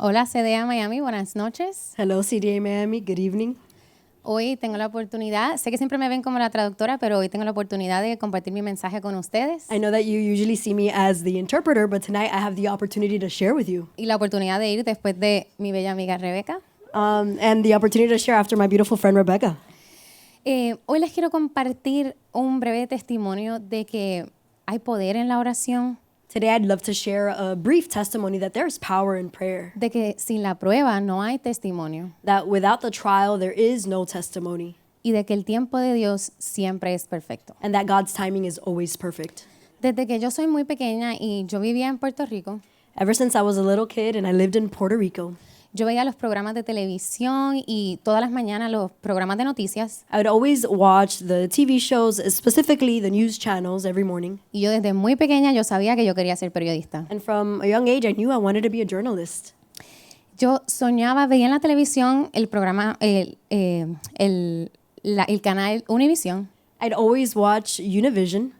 Hola, CDA Miami, buenas noches. Hello, CDA Miami. Good evening. Hoy tengo la oportunidad, sé que siempre me ven como la traductora, pero hoy tengo la oportunidad de compartir mi mensaje con ustedes I know that you usually see me as the interpreter, but tonight I have the opportunity to share with you. y la oportunidad de ir después de mi bella amiga Rebeca. And the opportunity to share after my beautiful friend Rebecca. Hoy les quiero compartir un breve testimonio de que hay poder en la oración, Today I'd love to share a brief testimony that there's power in prayer, de que sin la prueba no hay testimonio that without the trial there is no testimony, y de que el tiempo de Dios siempre es perfecto. and that God's timing is always perfect. Desde que yo soy muy pequeña y yo vivía en Puerto Rico, Ever since I was a little kid and I lived in Puerto Rico, yo veía los programas de televisión y todas las mañanas los programas de noticias. I would always watch the TV shows, specifically the news channels, every morning. Y yo desde muy pequeña yo sabía que yo quería ser periodista. And from a young age, I knew I wanted to be a journalist. Yo soñaba, veía en la televisión el programa, el canal Univision. I'd always watch Univision.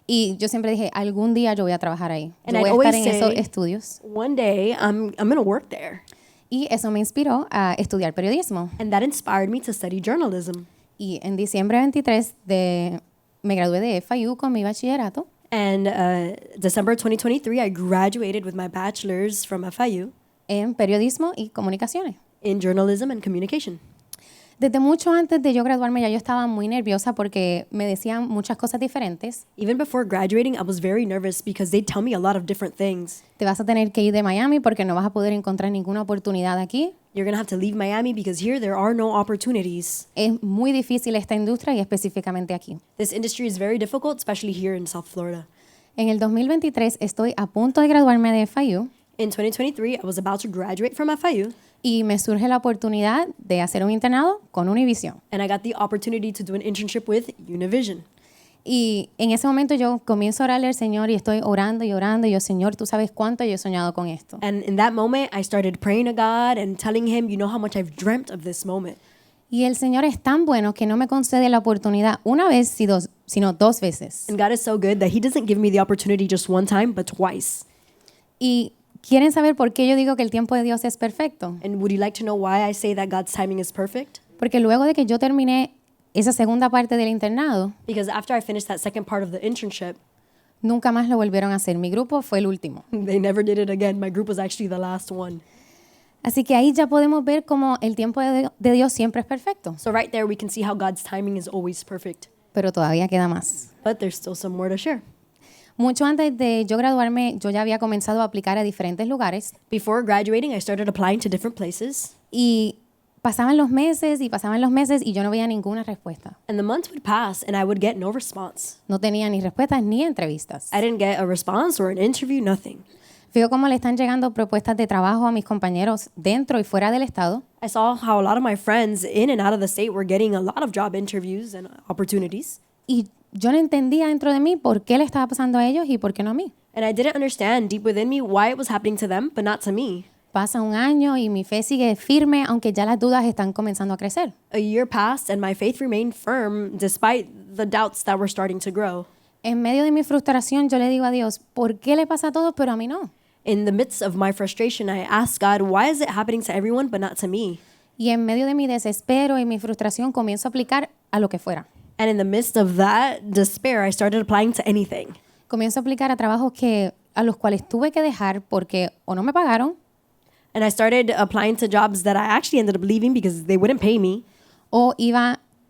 Y yo siempre dije, algún día yo voy a trabajar ahí. And Yo I'd voy a estar always en esos say- estudios. One day, I'm going to work there. Y eso me inspiró a estudiar periodismo. And that inspired me to study journalism. Y en diciembre 23 me gradué de FIU con mi bachillerato. And December 2023, I graduated with my bachelor's from FIU En periodismo y comunicaciones. in journalism and communication. Desde mucho antes de yo graduarme ya yo estaba muy nerviosa porque me decían muchas cosas diferentes. Even before graduating, I was very nervous because they'd tell me a lot of different things. Te vas a tener que ir de Miami porque no vas a poder encontrar ninguna oportunidad aquí. You're going to have to leave Miami because here there are no opportunities. Es muy difícil esta industria y específicamente aquí. This industry is very difficult, especially here in South Florida. En el 2023 estoy a punto de graduarme de FIU In 2023, I was about to graduate from FIU, y me surge la oportunidad de hacer un internado con Univision. and I got the opportunity to do an internship with Univision. Y en ese momento yo comienzo a orarle al Señor y estoy orando y orando y yo, Señor, tú sabes cuánto yo he soñado con esto. And in that moment, I started praying to God and telling him, you know how much I've dreamt of this moment. Y el Señor es tan bueno que no me concede la oportunidad una vez, sino dos veces. And God is so good that he doesn't give me the opportunity just one time, but twice. Y ¿quieren saber por qué yo digo que el tiempo de Dios es perfecto? And would you like to know why I say that God's timing is perfect? Porque luego de que yo terminé esa segunda parte del internado, Because after I finished that second part of the internship, nunca más lo volvieron a hacer. Mi grupo fue el último. they never did it again. My group was actually the last one. Así que ahí ya podemos ver cómo el tiempo de Dios siempre es perfecto. So right there, we can see how God's timing is always perfect. Pero todavía queda más. But there's still some more to share. Mucho antes de yo graduarme, yo ya había comenzado a aplicar a diferentes lugares Before graduating, I started applying to different places. y pasaban los meses y yo no veía ninguna respuesta. And the months would pass, and I would get no response. No tenía ni respuestas ni entrevistas. I didn't get a response or an interview, nothing. Veo cómo le están llegando propuestas de trabajo a mis compañeros dentro y fuera del estado. I saw how a lot of my friends in and out of the state were getting a lot of job interviews and opportunities. Y yo no entendía dentro de mí por qué le estaba pasando a ellos y por qué no a mí. And I didn't understand deep within me why it was happening to them, but not to me. Pasa un año y mi fe sigue firme, aunque ya las dudas están comenzando a crecer. A year passed and my faith remained firm despite the doubts that were starting to grow. En medio de mi frustración, yo le digo a Dios, ¿por qué le pasa a todos pero a mí no? In the midst of my frustration, I asked God, why is it happening to everyone but not to me? Y en medio de mi desespero y mi frustración, comienzo a aplicar a lo que fuera. And in the midst of that despair, I started applying to anything. Comienzo a aplicar a trabajos a los cuales tuve que dejar porque o no me pagaron And I started applying to jobs that I actually ended up leaving because they wouldn't pay me, o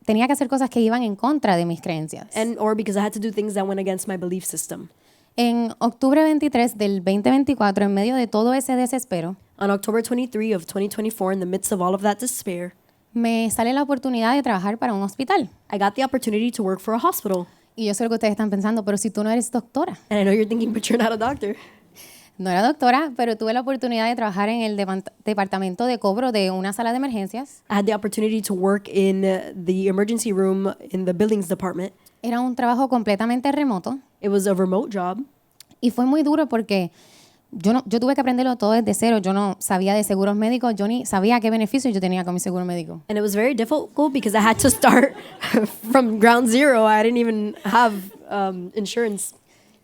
tenía que hacer cosas que iban en contra de mis creencias. or because I had to do things that went against my belief system. En octubre 23 del 2024, en medio de todo ese desespero, On October 23 of 2024, in the midst of all of that despair, me sale la oportunidad de trabajar para un hospital. I got the opportunity to work for a hospital. Y yo sé lo que ustedes están pensando, pero si tú no eres doctora. And I know you're thinking, but you're not a doctor. No era doctora, pero tuve la oportunidad de trabajar en el departamento de cobro de una sala de emergencias. I had the opportunity to work in the emergency room in the billings department. Era un trabajo completamente remoto It was a remote job. y fue muy duro porque yo tuve que aprenderlo todo desde cero. Yo no sabía de seguros médicos, yo ni sabía qué beneficios yo tenía con mi seguro médico. And it was very difficult because I had to start from ground zero. I didn't even have insurance.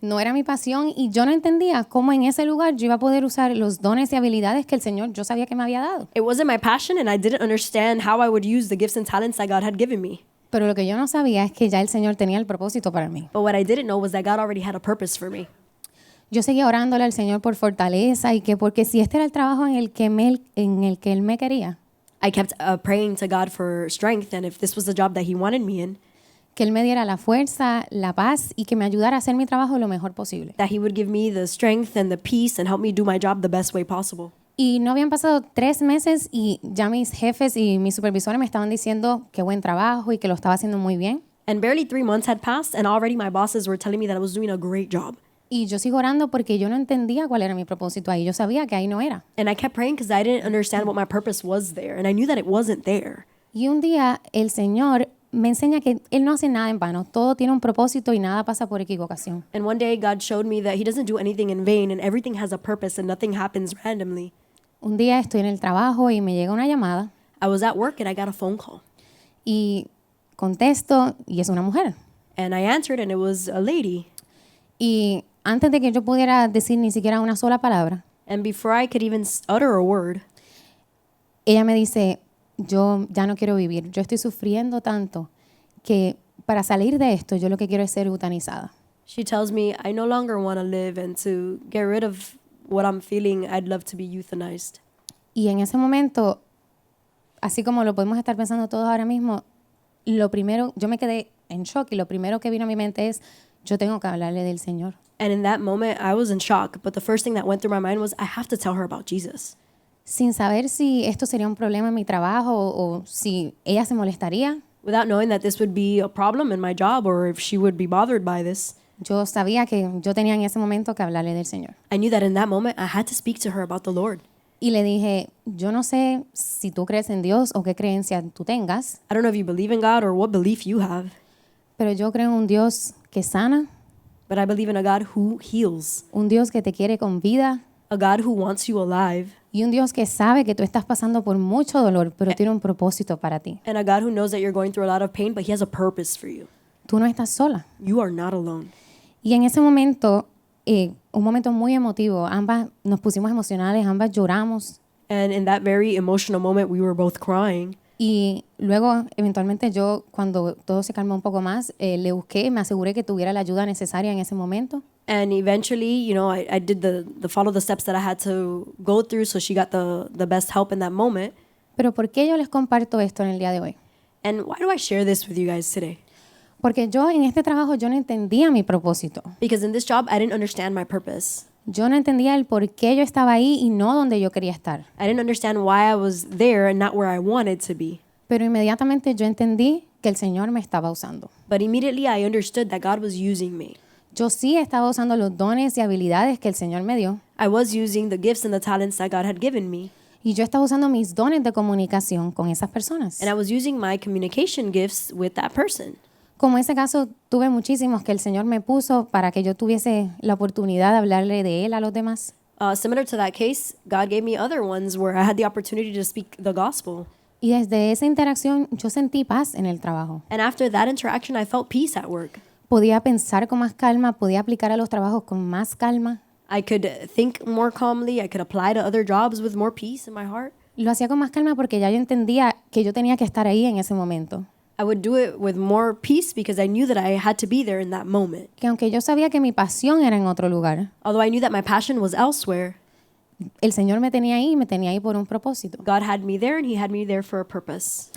No era mi pasión y yo no entendía cómo en ese lugar yo iba a poder usar los dones y habilidades que el Señor yo sabía que me había dado. It wasn't my passion, and I didn't understand how I would use the gifts and talents that God had given me. Pero lo que yo no sabía es que ya el Señor tenía el propósito para mí. But what I didn't know was that God already had a purpose for me. Yo seguía orándole al Señor por fortaleza y que porque si este era el trabajo en el que Él me quería, I kept praying to God for strength, and if this was the job that He wanted me in, que Él me diera la fuerza, la paz y que me ayudara a hacer mi trabajo lo mejor posible. that He would give me the strength and the peace and help me do my job the best way possible. Y no habían pasado 3 meses y ya mis jefes y mis supervisores me estaban diciendo qué buen trabajo y que lo estaba haciendo muy bien. And barely 3 months had passed, and already my bosses were telling me that I was doing a great job. Y yo sigo orando porque yo no entendía cuál era mi propósito ahí. Yo sabía que ahí no era. And I kept praying because I didn't understand what my purpose was there, and I knew that it wasn't there. Y un día el Señor me enseña que Él no hace nada en vano. Todo tiene un propósito y nada pasa por equivocación. And one day God showed me that He doesn't do anything in vain, and everything has a purpose, and nothing happens randomly. Un día estoy en el trabajo y me llega una llamada I was at work and I got a phone call, y contesto y es una mujer. and I answered, and it was a lady. Y antes de que yo pudiera decir ni siquiera una sola palabra, And before I could even utter a word, ella me dice, yo ya no quiero vivir, yo estoy sufriendo tanto que para salir de esto yo lo que quiero es ser eutanizada. she tells me, I no longer want to live, and to get rid of what I'm feeling, I'd love to be euthanized. Y en ese momento, así como lo podemos estar pensando todos ahora mismo, lo primero, yo me quedé en shock y lo primero que vino a mi mente es, yo tengo que hablarle del Señor. And in that moment, I was in shock, but the first thing that went through my mind was, I have to tell her about Jesus. Sin saber si esto sería un problema en mi trabajo o si ella se molestaría, Without knowing that this would be a problem in my job or if she would be bothered by this, yo sabía que yo tenía en ese momento que hablarle del Señor. I knew that in that moment, I had to speak to her about the Lord. Y le dije, yo no sé si tú crees en Dios o qué creencia tú tengas, I don't know if you believe in God or what belief you have, pero yo creo en un Dios que sana, but I believe in a God who heals, un Dios que te quiere con vida a God who wants you alive, y un Dios que sabe que tú estás pasando por mucho dolor, pero tiene un propósito para ti. and a God who knows that you're going through a lot of pain, but He has a purpose for you. Tú no estás sola. You are not alone. Y en ese momento, un momento muy emotivo, ambas nos pusimos emocionales, ambas lloramos And in that very emotional moment, we were both crying. y luego eventualmente yo, cuando todo se calmó un poco más, le busqué, me aseguré que tuviera la ayuda necesaria en ese momento. And eventually, I did the follow the steps that I had to go through, so she got the best help in that moment. Pero ¿por qué yo les comparto esto en el día de hoy? And why do I share this with you guys today? Porque yo en este trabajo yo no entendía mi propósito. Because in this job, I didn't understand my purpose. Yo no entendía el por qué yo estaba ahí y no donde yo quería estar. I didn't understand why I was there and not where I wanted to be. Pero inmediatamente yo entendí que el Señor me estaba usando. But immediately I understood that God was using me. Yo sí estaba usando los dones y habilidades que el Señor me dio. I was using the gifts and the talents that God had given me. Y yo estaba usando mis dones de comunicación con esas personas. And I was using my communication gifts with that person. Como ese caso, tuve muchísimos que el Señor me puso para que yo tuviese la oportunidad de hablarle de Él a los demás. Similar to that case, God gave me other ones where I had the opportunity to speak the gospel. Y desde esa interacción yo sentí paz en el trabajo. And after that interaction, I felt peace at work. Podía pensar con más calma, podía aplicar a los trabajos con más calma. I could think more calmly. I could apply to other jobs with more peace in my heart. Lo hacía con más calma porque ya yo entendía que yo tenía que estar ahí en ese momento. I would do it with more peace because I knew that I had to be there in that moment. Que aunque yo sabía que mi pasión era en otro lugar, Although I knew that my passion was elsewhere, el Señor me tenía ahí y me tenía ahí por un propósito. God had me there and He had me there for a purpose.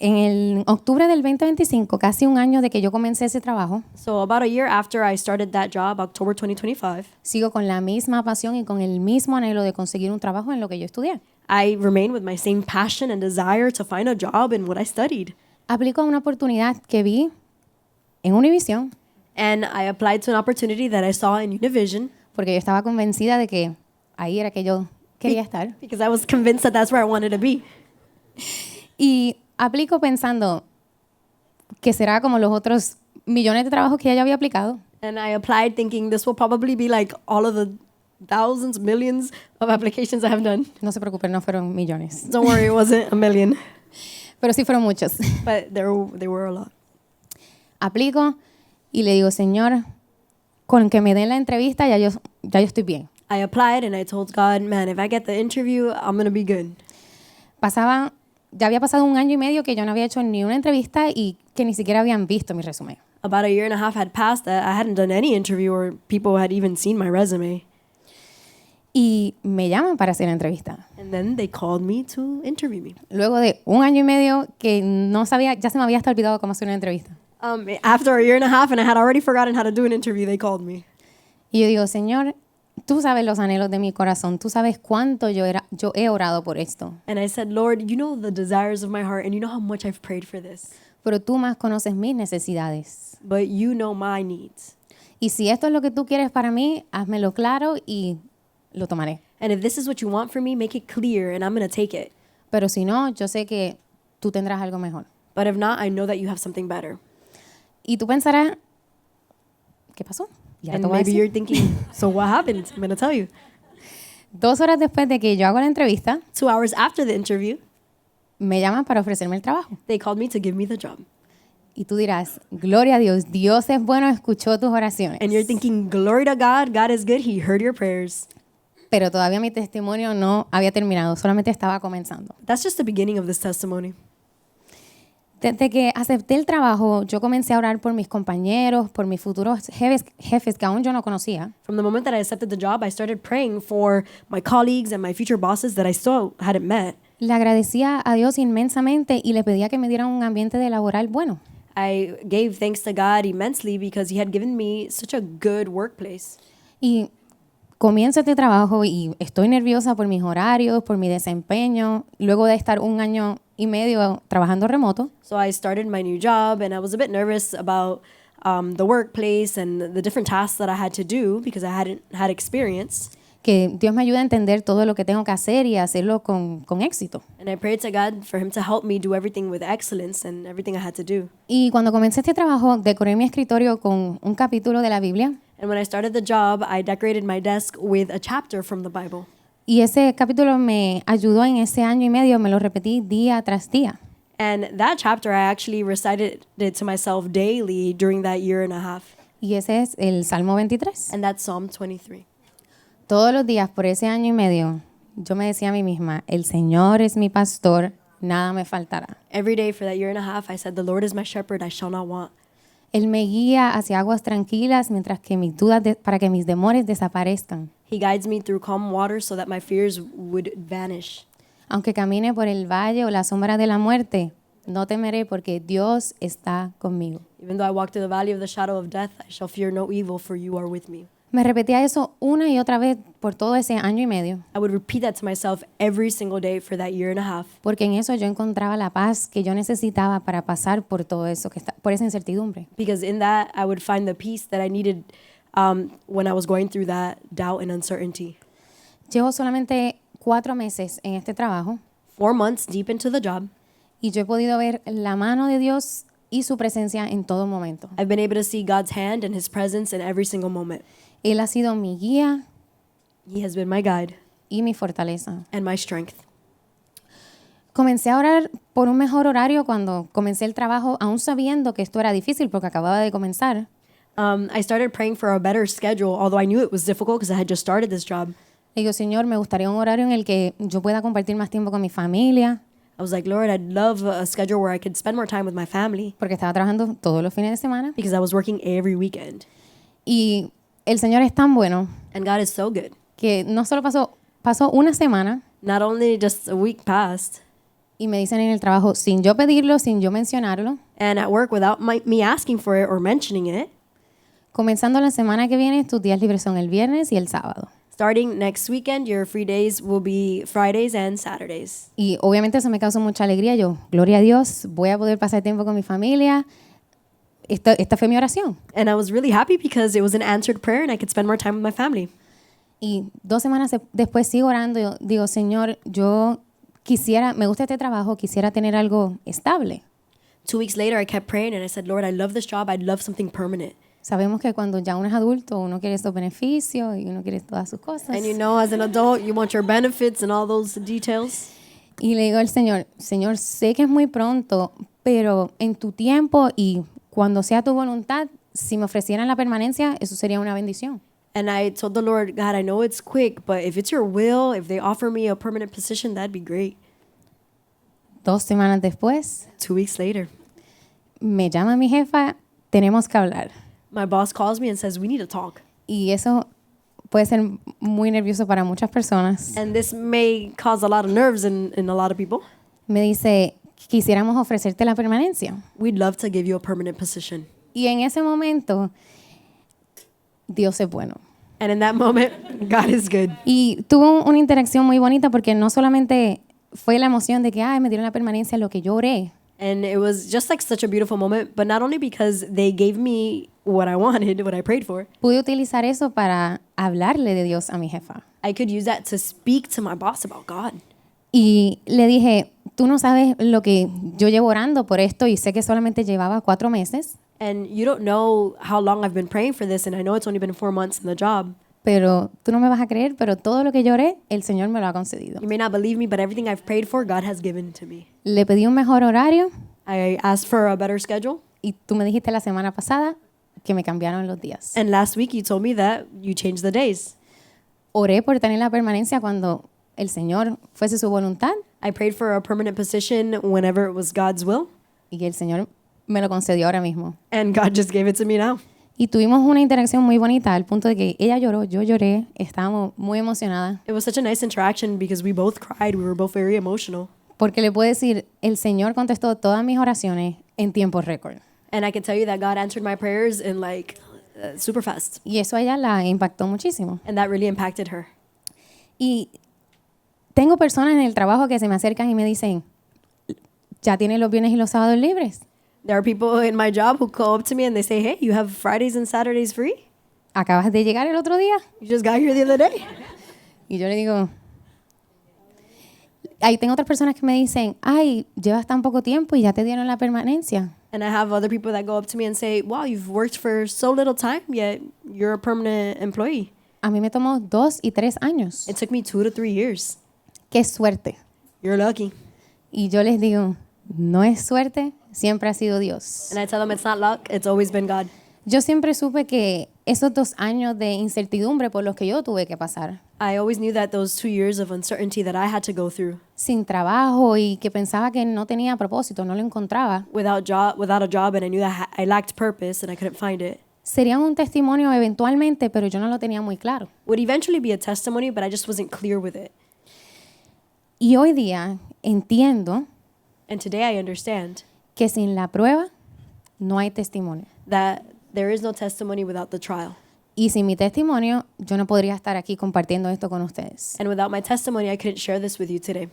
En el octubre del 2025, casi un año de que yo comencé ese trabajo, So about a year after I started that job, October 2025, sigo con la misma pasión y con el mismo anhelo de conseguir un trabajo en lo que yo estudié. I remained with my same passion and desire to find a job in what I studied. Aplico a una oportunidad que vi en Univision And I applied to an opportunity that I saw in Univision porque yo estaba convencida de que ahí era que yo quería estar. because I was convinced that that's where I wanted to be. Y aplico pensando que será como los otros millones de trabajos que ya yo había aplicado. And I applied thinking this will probably be like all of the thousands, millions of applications I have done. No se preocupen, no fueron millones, Don't worry, it wasn't a million, pero sí fueron muchos. but they were a lot. Aplico y le digo, Señor, con que me den la entrevista ya yo estoy bien. I applied and I told God, man, if I get the interview, I'm going to be good. Ya había pasado 1 año y medio que yo no había hecho ni una entrevista y que ni siquiera habían visto mi resumen. About a year and a half had passed that I hadn't done any interview or people had even seen my resume. Y me llaman para hacer la entrevista. And then they called me to interview me. Luego de 1 año y medio que no sabía, ya se me había hasta olvidado cómo hacer una entrevista. After a year and a half and I had already forgotten how to do an interview, they called me. Y yo digo, Señor, tú sabes los anhelos de mi corazón, tú sabes cuánto yo he orado por esto. And I said, Lord, you know the desires of my heart and you know how much I've prayed for this. Pero tú más conoces mis necesidades. But you know my needs. Y si esto es lo que tú quieres para mí, házmelo claro y lo tomaré. And if this is what you want for me, make it clear and I'm going to take it. Pero si no, yo sé que tú tendrás algo mejor. But if not, I know that you have something better. Y tú pensarás, ¿qué pasó? Y ahora And te voy a maybe decir. you're thinking, so what happened? I'm going to tell you. 2 horas después de que yo hago la entrevista, 2 hours after the interview, me llaman para ofrecerme el trabajo. they called me to give me the job. Y tú dirás, gloria a Dios, Dios es bueno, escuchó tus oraciones. And you're thinking, glory to God, God is good, He heard your prayers. Pero todavía mi testimonio no había terminado, solamente estaba comenzando. That's just the beginning of this testimony. Desde que acepté el trabajo, yo comencé a orar por mis compañeros, por mis futuros jefes que aún yo no conocía. From the moment that I accepted the job, I started praying for my colleagues and my future bosses that I still hadn't met. Le agradecía a Dios inmensamente y le pedía que me dieran un ambiente de laboral bueno. I gave thanks to God immensely because He had given me such a good workplace. Y comienzo este trabajo y estoy nerviosa por mis horarios, por mi desempeño, luego de estar 1 año y medio trabajando remoto. So I started my new job and I was a bit nervous about the workplace and the different tasks that I had to do because I hadn't had experience. Que Dios me ayude a entender todo lo que tengo que hacer y hacerlo con éxito. And I prayed to God for Him to help me do everything with excellence and everything I had to do. Y cuando comencé este trabajo, decoré mi escritorio con un capítulo de la Biblia. And when I started the job, I decorated my desk with a chapter from the Bible. Y ese capítulo me ayudó en ese año y medio, me lo repetí día tras día. And that chapter, I actually recited it to myself daily during that year and a half. Y ese es el Salmo 23. And that's Psalm 23. Todos los días por ese año y medio, yo me decía a mí misma, el Señor es mi pastor, nada me faltará. Every day for that year and a half, I said, the Lord is my shepherd, I shall not want. Él me guía hacia aguas tranquilas mientras que mis dudas para que mis demores desaparezcan. He guides me through calm waters so that my fears would vanish. Aunque camine por el valle o la sombra de la muerte, no temeré porque Dios está conmigo. Even though I walk through the valley of the shadow of death, I shall fear no evil, for you are with me. Me repetía eso una y otra vez por todo ese año y medio, I would repeat that to myself every single day for that year and a half. porque en eso yo encontraba la paz que yo necesitaba para pasar por todo eso, por esa incertidumbre. Because in that, I would find the peace that I needed when I was going through that doubt and uncertainty. Llevo solamente 4 meses en este trabajo 4 months deep into the job, y yo he podido ver la mano de Dios y su presencia en todo momento. I've been able to see God's hand and His presence in every single moment. Él ha sido mi guía He has been my guide y mi fortaleza. and my strength. Comencé a orar por un mejor horario cuando comencé el trabajo, aún sabiendo que esto era difícil porque acababa de comenzar. I started praying for a better schedule, although I knew it was difficult because I had just started this job. Le digo, Señor, me gustaría un horario en el que yo pueda compartir más tiempo con mi familia, I was like, Lord, I'd love a schedule where I could spend more time with my family porque estaba trabajando todos los fines de semana. because I was working every weekend. Y el Señor es tan bueno And God is so good. que no solo pasó una semana Not only just a week passed, y me dicen en el trabajo, sin yo pedirlo, sin yo mencionarlo, and at work without me asking for it or mentioning it, comenzando la semana que viene, tus días libres son el viernes y el sábado. starting next weekend, your free days will be Fridays and Saturdays. Y obviamente eso me causó mucha alegría. Yo, gloria a Dios, voy a poder pasar tiempo con mi familia. Esta fue mi oración. And I was really happy because it was an answered prayer and I could spend more time with my family. Y 2 semanas después sigo orando. Yo digo, Señor, me gusta este trabajo, quisiera tener algo estable. 2 weeks later, I kept praying and I said, Lord, I love this job. I'd love something permanent. Sabemos que cuando ya uno es adulto, uno quiere estos beneficios y uno quiere todas sus cosas. And you know, as an adult, you want your benefits and all those details. Y le digo al Señor, sé que es muy pronto, pero en tu tiempo y cuando sea tu voluntad, si me ofrecieran la permanencia, eso sería una bendición. And I told the Lord, God, I know it's quick, but if it's your will, if they offer me a permanent position, that'd be great. 2 semanas después, 2 weeks later, me llama mi jefa, tenemos que hablar. my boss calls me and says, we need to talk. Y eso puede ser muy nervioso para muchas personas. And this may cause a lot of nerves in a lot of people. Me dice, quisiéramos ofrecerte la permanencia. We'd love to give you a permanent position. Y en ese momento, Dios es bueno. And in that moment, God is good. Y tuvo una interacción muy bonita porque no solamente fue la emoción de que, ay, me dieron la permanencia, lo que yo oré, And it was just like such a beautiful moment, but not only because they gave me what I wanted, what I prayed for, pude utilizar eso para hablarle de Dios a mi jefa. I could use that to speak to my boss about God. Y le dije, tú no sabes lo que yo llevo orando por esto y sé que solamente llevaba 4 meses, And you don't know how long I've been praying for this, and I know it's only been 4 months in the job. pero tú no me vas a creer, pero todo lo que yo oré, el Señor me lo ha concedido. You may not believe me, but everything I've prayed for, God has given to me. Le pedí un mejor horario I asked for a better schedule, y tú me dijiste la semana pasada que me cambiaron los días. and last week you told me that you changed the days. Oré por tener la permanencia cuando el Señor fuese su voluntad I prayed for a permanent position whenever it was God's will, y el Señor me lo concedió ahora mismo. and God just gave it to me now. Y tuvimos una interacción muy bonita al punto de que ella lloró, yo lloré, estábamos muy emocionadas. It was such a nice interaction because we both cried. We were both very emotional. Porque le puedo decir, el Señor contestó todas mis oraciones en tiempo récord. And I can tell you that God answered my prayers in like super fast. Y eso a ella la impactó muchísimo. And that really impacted her. Y tengo personas en el trabajo que se me acercan y me dicen, ¿ya tienes los viernes y los sábados libres? There are people in my job who go up to me and they say, hey, you have Fridays and Saturdays free? ¿Acabas de llegar el otro día? You just got here the other day? Y yo le digo, ahí tengo otras personas que me dicen, ay, llevas tan poco tiempo y ya te dieron la permanencia. And I have other people that go up to me and say, wow, you've worked for so little time, yet you're a permanent employee. A mí me tomó 2 y 3 años. It took me 2 to 3 years. ¡Qué suerte! You're lucky. Y yo les digo, no es suerte, siempre ha sido Dios. And I tell them it's not luck, it's always been God. Yo siempre supe que esos 2 años de incertidumbre por los que yo tuve que pasar, I always knew that those 2 years of uncertainty that I had to go through, sin trabajo y que pensaba que no tenía propósito, no lo encontraba, without a job, and I knew that I lacked purpose and I couldn't find it, serían un testimonio eventualmente, pero yo no lo tenía muy claro. would eventually be a testimony, but I just wasn't clear with it. Y hoy día entiendo And today I understand que sin la prueba no hay testimonio. that there is no testimony without the trial. Y sin mi testimonio, yo no podría estar aquí compartiendo esto con ustedes. And without my testimony, I couldn't share this with you today.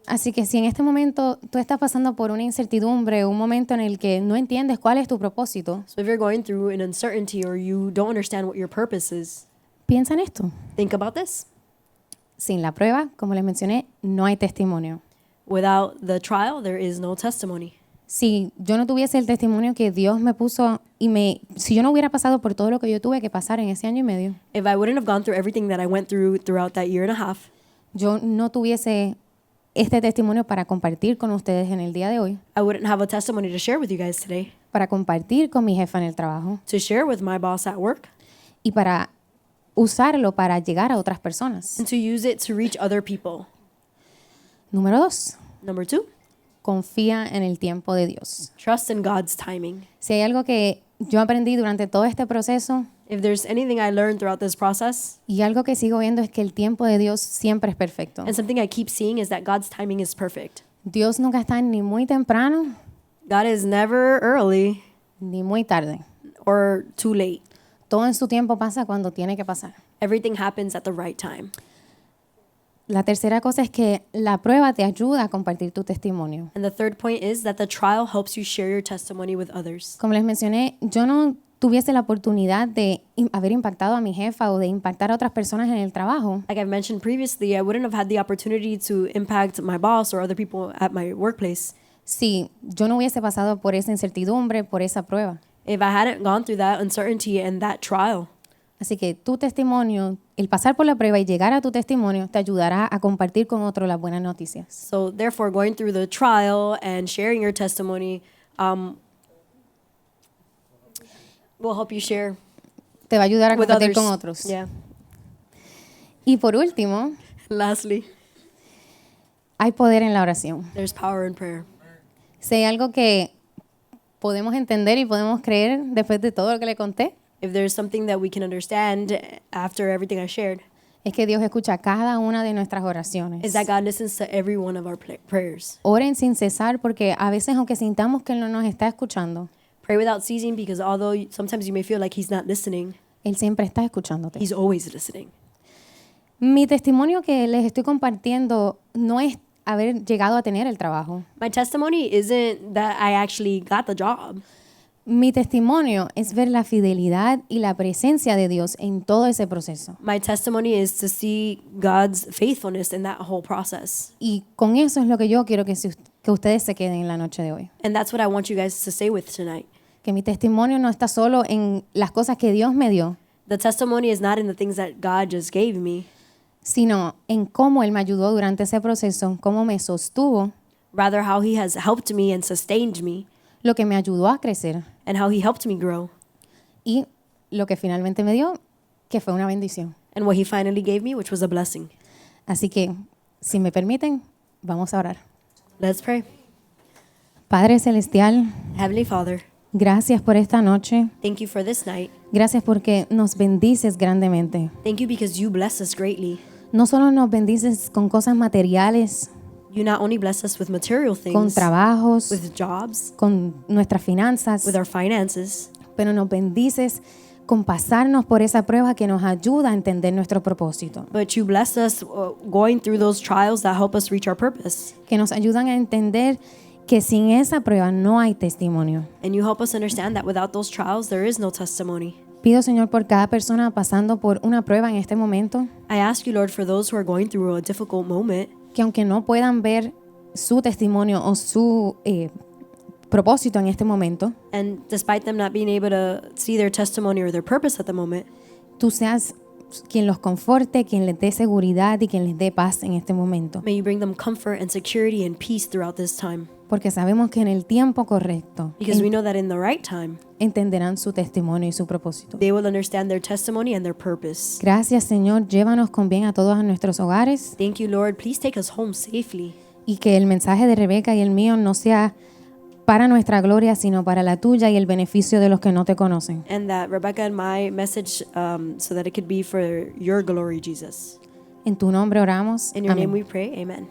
Así que si en este momento tú estás pasando por una incertidumbre, un momento en el que no entiendes cuál es tu propósito, So if you're going through an uncertainty or you don't understand what your purpose is, piensa en esto. think about this. Sin la prueba, como les mencioné, no hay testimonio. Without the trial, there is no testimony. Si yo no tuviese el testimonio que Dios me puso si yo no hubiera pasado por todo lo que yo tuve que pasar en ese año y medio, If I wouldn't have gone through everything that I went through throughout that year and a half, yo no tuviese este testimonio para compartir con ustedes en el día de hoy, I wouldn't have a testimony to share with you guys today, para compartir con mi jefa en el trabajo to share with my boss at work, y para usarlo para llegar a otras personas. and to use it to reach other people. Número 2, Number 2, confía en el tiempo de Dios. trust in God's timing. Si hay algo que yo aprendí durante todo este proceso If there's anything I learned throughout this process, y algo que sigo viendo es que el tiempo de Dios siempre es perfecto. and something I keep seeing, is that God's timing is perfect. Dios nunca está ni muy temprano God is never early ni muy tarde. or too late. Todo en su tiempo pasa cuando tiene que pasar. Everything happens at the right time. La tercera cosa es que la prueba te ayuda a compartir tu testimonio. And the third point is that the trial helps you share your testimony with others. Como les mencioné, yo no tuviese la oportunidad de haber impactado a mi jefa o de impactar a otras personas en el trabajo Like I've mentioned previously, I wouldn't have had the opportunity to impact my boss or other people at my workplace si yo no hubiese pasado por esa incertidumbre, por esa prueba. if I hadn't gone through that uncertainty and that trial. Así que tu testimonio, el pasar por la prueba y llegar a tu testimonio te ayudará a compartir con otros las buenas noticias. So therefore, going through the trial and sharing your testimony will help you share te va a ayudar a with compartir others. con otros. Yeah. Y por último, Lastly, hay poder en la oración. there's power in prayer. Si hay algo que podemos entender y podemos creer después de todo lo que le conté, If there's something that we can understand after everything I shared, es que Dios escucha cada una de nuestras oraciones. is that God listens to every one of our prayers. Oren sin cesar porque a veces aunque sintamos que Él no nos está escuchando, Pray without ceasing because although sometimes you may feel like He's not listening, Él siempre está escuchándote. He's always listening. Mi testimonio que les estoy compartiendo no es haber llegado a tener el trabajo. My testimony isn't that I actually got the job. Mi testimonio es ver la fidelidad y la presencia de Dios en todo ese proceso. My testimony is to see God's faithfulness in that whole process. Y con eso es lo que yo quiero que ustedes se queden en la noche de hoy. And that's what I want you guys to stay with tonight. Que mi testimonio no está solo en las cosas que Dios me dio, The testimony is not in the things that God just gave me, sino en cómo Él me ayudó durante ese proceso, cómo me sostuvo, rather how He has helped me and sustained me, lo que me ayudó a crecer and how He helped me grow, y lo que finalmente me dio, que fue una bendición. and what He finally gave me, which was a blessing. Así que, si me permiten, vamos a orar. Let's pray. Padre Celestial, Heavenly Father, gracias por esta noche. thank you for this night. Gracias porque nos bendices grandemente. Thank you because you bless us greatly. No solo nos bendices con cosas materiales, You not only bless us with material con things, trabajos, with jobs, con nuestras finanzas, with our finances, pero nos bendices con pasarnos por esa prueba que nos ayuda a entender nuestro propósito, but you bless us going through those trials that help us reach our purpose. que nos ayudan a entender que sin esa prueba no hay testimonio. And you help us understand that without those trials, there is no testimony. Pido, Señor, por cada persona pasando por una prueba en este momento, I ask you, Lord, for those who are going through a difficult moment, que aunque no puedan ver su testimonio o su propósito en este momento, and despite them not being able to see their testimony or their purpose at the moment, tú seas quien los conforte, quien les dé seguridad y quien les dé paz en este momento. may you bring them comfort and security and peace throughout this time. Porque sabemos que en el tiempo correcto Because we know that in the right time, entenderán su testimonio y su propósito. they will understand their testimony and their purpose. Gracias, Señor. Llévanos con bien a todos a nuestros hogares Thank you, Lord. Please take us home safely. y que el mensaje de Rebeca y el mío no sea para nuestra gloria, sino para la tuya y el beneficio de los que no te conocen. And that Rebecca and my message, so that it could be for your glory, Jesus. En tu nombre oramos. In your Amén. name we pray. Amen.